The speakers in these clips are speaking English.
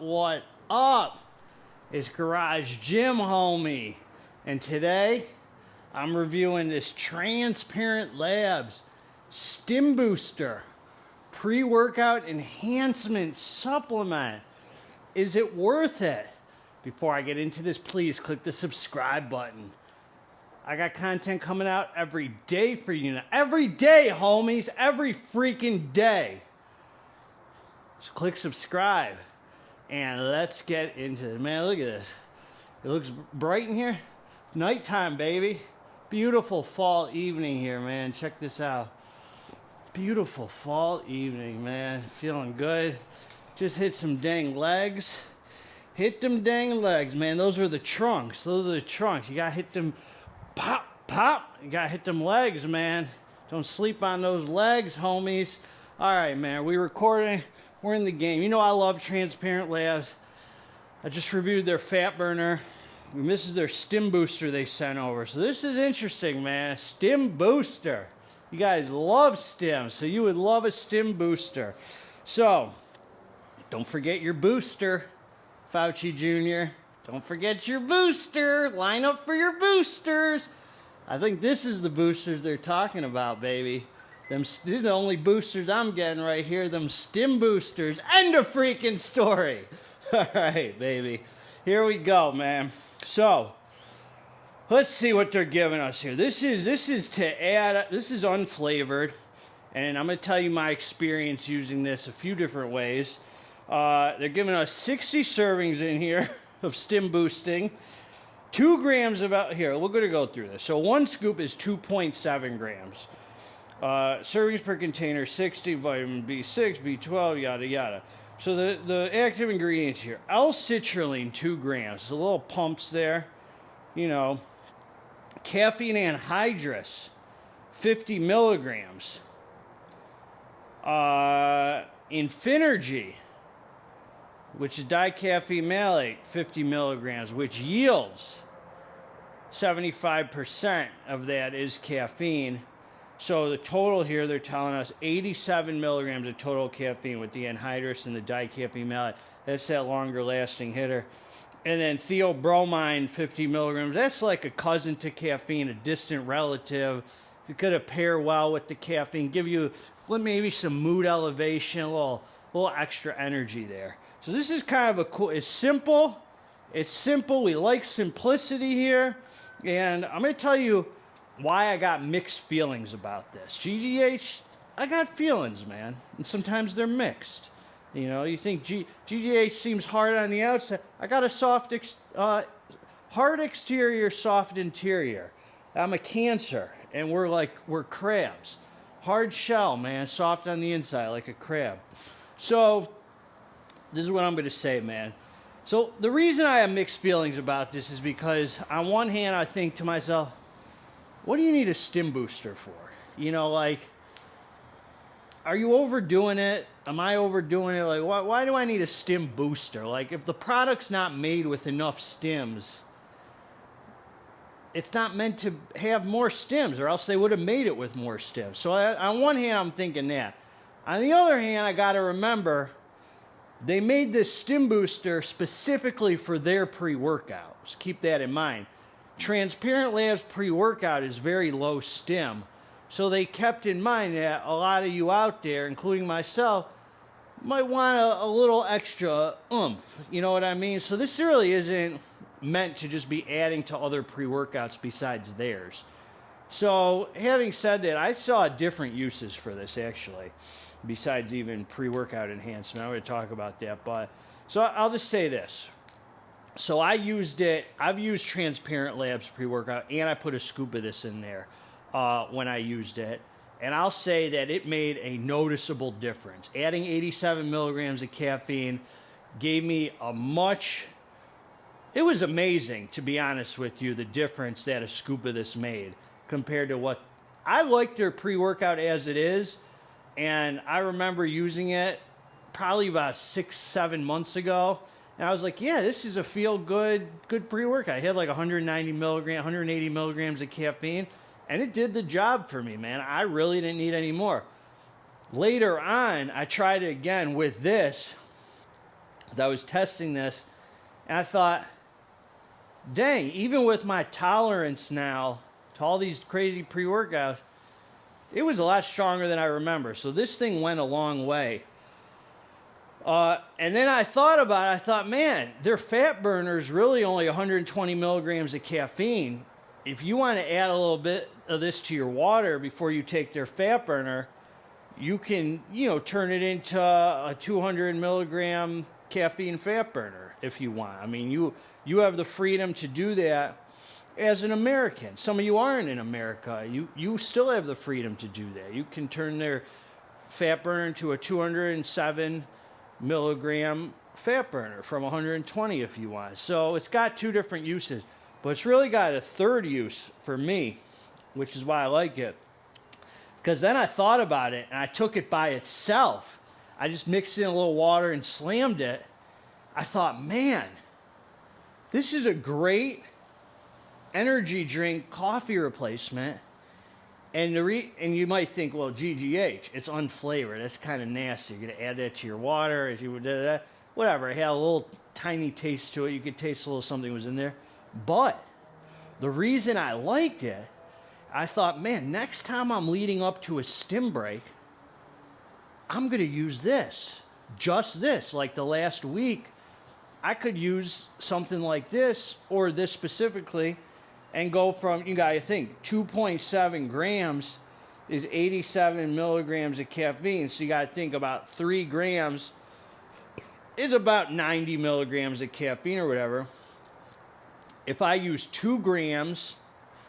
what up? It's Garage Gym Homie. And today, I'm reviewing this Transparent Labs Stim Booster pre-workout enhancement supplement. Is it worth it? Before I get into this, please click the subscribe button. I got content coming out every day for you now. Every day, homies. Every freaking day. So click subscribe. And let's get into it. Man, look at this. It looks bright in here. Nighttime, baby. Beautiful fall evening here, man. Check this out. Beautiful fall evening, man. Feeling good. Just hit some dang legs. Hit them dang legs, man. Those are the trunks. Those are the trunks. You gotta hit them. Pop, pop. You gotta hit them legs, man. Don't sleep on those legs, homies. All right, man. We recording. We're in the game. You know I love Transparent Labs. I just reviewed their fat burner. And this is their Stim Booster they sent over. So this is interesting, man. Stim Booster. You guys love Stim, so you would love a Stim Booster. So, don't forget your booster, Fauci Jr. Don't forget your booster. Line up for your boosters. I think this is the boosters they're talking about, baby. These are the only boosters I'm getting right here. Them Stim Boosters. End of freaking story. All right, baby. Here we go, man. So, let's see what they're giving us here. This is to add. This is unflavored, and I'm gonna tell you my experience using this a few different ways. They're giving us 60 servings in here of Stim boosting. 2 grams about here. We're gonna go through this. So 1 scoop is 2.7 grams. Servings per container 60, vitamin B6, B12, yada yada. So the active ingredients here: L-citrulline 2 grams. The little pumps there, you know. Caffeine anhydrous 50 milligrams. Infinergy, which is dicaffeine malate, 50 milligrams, which yields 75% of that is caffeine. So the total here, they're telling us 87 milligrams of total caffeine with the anhydrous and the dicaffeine malate. That's that longer lasting hitter. And then theobromine, 50 milligrams. That's like a cousin to caffeine, a distant relative. It could pair well with the caffeine, give you maybe some mood elevation, a little extra energy there. So this is kind of a cool, it's simple. It's simple. We like simplicity here. And I'm going to tell you why I got mixed feelings about this. GGH, I got feelings, man. And sometimes they're mixed. You know, you think GGH seems hard on the outside. I got a soft, hard exterior, soft interior. I'm a Cancer, and we're crabs. Hard shell, man, soft on the inside, like a crab. So, this is what I'm going to say, man. So, the reason I have mixed feelings about this is because, on one hand, I think to myself, what do you need a Stim Booster for? You know, like, are you overdoing it? Am I overdoing it? Like, why do I need a Stim Booster? Like, if the product's not made with enough Stims, it's not meant to have more Stims, or else they would have made it with more Stims. So on one hand, I'm thinking that. On the other hand, I got to remember, they made this Stim Booster specifically for their pre-workouts. Keep that in mind. Transparent Labs pre-workout is very low Stim. So they kept in mind that a lot of you out there, including myself, might want a little extra oomph. You know what I mean? So this really isn't meant to just be adding to other pre-workouts besides theirs. So having said that, I saw different uses for this actually, besides even pre-workout enhancement. I'm going to talk about that. But so I'll just say this. So I used it. I've used Transparent Labs pre-workout, and I put a scoop of this in there when I used it. And I'll say that it made a noticeable difference. Adding 87 milligrams of caffeine gave me it was amazing, to be honest with you, the difference that a scoop of this made compared to what I liked their pre-workout as it is. And I remember using it probably about 6-7 months ago. And I was like, yeah, this is a good pre-workout. I had like 180 milligrams of caffeine. And it did the job for me, man. I really didn't need any more. Later on, I tried it again with this. as I was testing this, and I thought, dang, even with my tolerance now to all these crazy pre-workouts, it was a lot stronger than I remember. So this thing went a long way. And then I thought about it. I thought, man, their fat burner is really only 120 milligrams of caffeine. If you want to add a little bit of this to your water before you take their fat burner, you can, turn it into a 200 milligram caffeine fat burner if you want. I mean, you have the freedom to do that as an American. Some of you aren't in America. You still have the freedom to do that. You can turn their fat burner into a 207 milligram fat burner from 120 if you want. So it's got two different uses, but it's really got a third use for me, which is why I like it. Because then I thought about it and I took it by itself. I just mixed in a little water and slammed it. I thought, man, this is a great energy drink coffee replacement. And and you might think, well, GGH, it's unflavored. That's kind of nasty. You're going to add that to your water. If you whatever. It had a little tiny taste to it. You could taste a little something was in there. But the reason I liked it, I thought, man, next time I'm leading up to a stim break, I'm going to use this. Just this. Like the last week, I could use something like this or this specifically and go from, you got to think, 2.7 grams is 87 milligrams of caffeine. So you got to think about 3 grams is about 90 milligrams of caffeine or whatever. If I use 2 grams,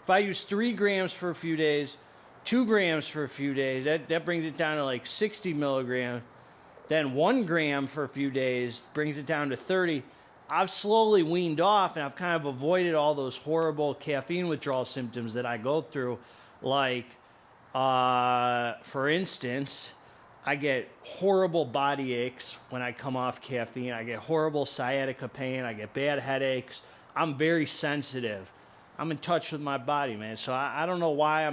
if I use 3 grams for a few days, 2 grams for a few days, that brings it down to like 60 milligrams. Then 1 gram for a few days brings it down to 30. I've slowly weaned off and I've kind of avoided all those horrible caffeine withdrawal symptoms that I go through. Like, for instance, I get horrible body aches when I come off caffeine. I get horrible sciatica pain. I get bad headaches. I'm very sensitive. I'm in touch with my body, man. So I don't know why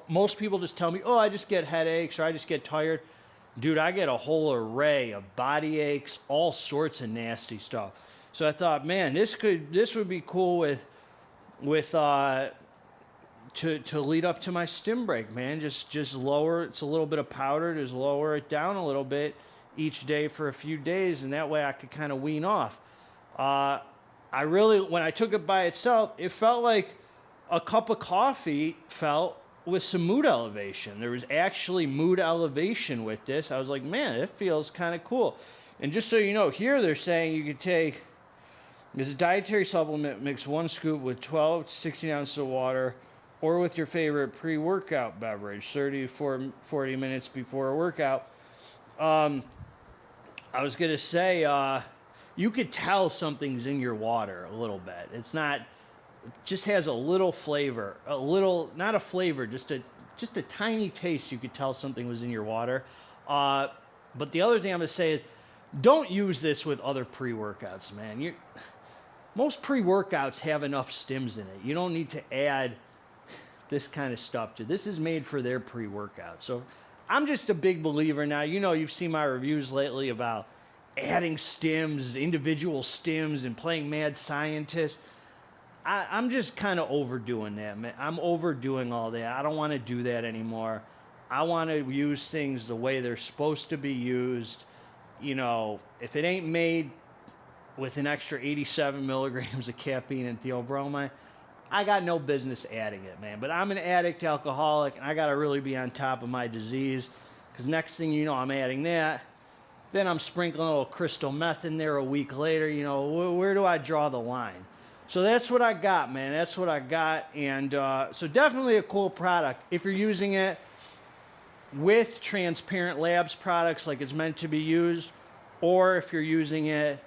most people just tell me, oh, I just get headaches or I just get tired. Dude, I get a whole array of body aches, all sorts of nasty stuff. So I thought, man, this would be cool to lead up to my stim break, man. Just lower, it's a little bit of powder, just lower it down a little bit each day for a few days, and that way I could kind of wean off. When I took it by itself, it felt like a cup of coffee felt with some mood elevation. There was actually mood elevation with this. I was like, man, it feels kind of cool. And just so you know, here they're saying you could take, as a dietary supplement, mix 1 scoop with 12 to 16 ounces of water or with your favorite pre-workout beverage, 30 to 40 minutes before a workout. I was going to say, you could tell something's in your water a little bit. It's not, it just has a little flavor, not a flavor, just a tiny taste. You could tell something was in your water. But the other thing I'm going to say is, don't use this with other pre-workouts, man. Most pre-workouts have enough stims in it. You don't need to add this kind of stuff to. This is made for their pre-workout. So I'm just a big believer now. You've seen my reviews lately about adding stims, individual stims, and playing mad scientist. I'm just kind of overdoing that, man. I'm overdoing all that. I don't want to do that anymore. I want to use things the way they're supposed to be used. If it ain't made with an extra 87 milligrams of caffeine and theobromine, I got no business adding it, man. But I'm an addict, alcoholic, and I got to really be on top of my disease, because next thing you know, I'm adding that. Then I'm sprinkling a little crystal meth in there a week later. Where do I draw the line? So that's what I got, man. That's what I got. And so definitely a cool product. If you're using it with Transparent Labs products like it's meant to be used, or if you're using it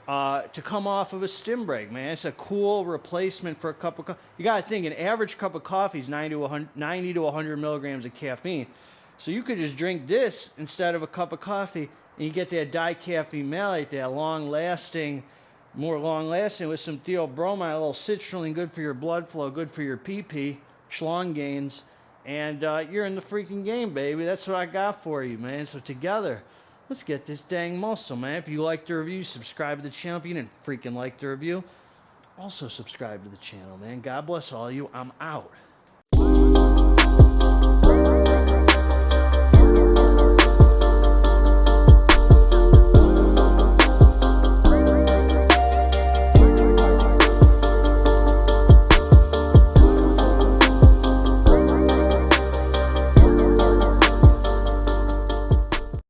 to come off of a stim break, man. It's a cool replacement for a cup of coffee. You got to think, an average cup of coffee is 90 to 100 milligrams of caffeine. So you could just drink this instead of a cup of coffee, and you get that dicaffeine malate, that more long-lasting with some theobromine, a little citrulline, good for your blood flow, good for your PP, schlong gains, and you're in the freaking game, baby. That's what I got for you, man. So together, Let's get this dang muscle, man. If you like the review, subscribe to the channel. If you didn't freaking like the review, also subscribe to the channel, man. God bless all you. I'm out.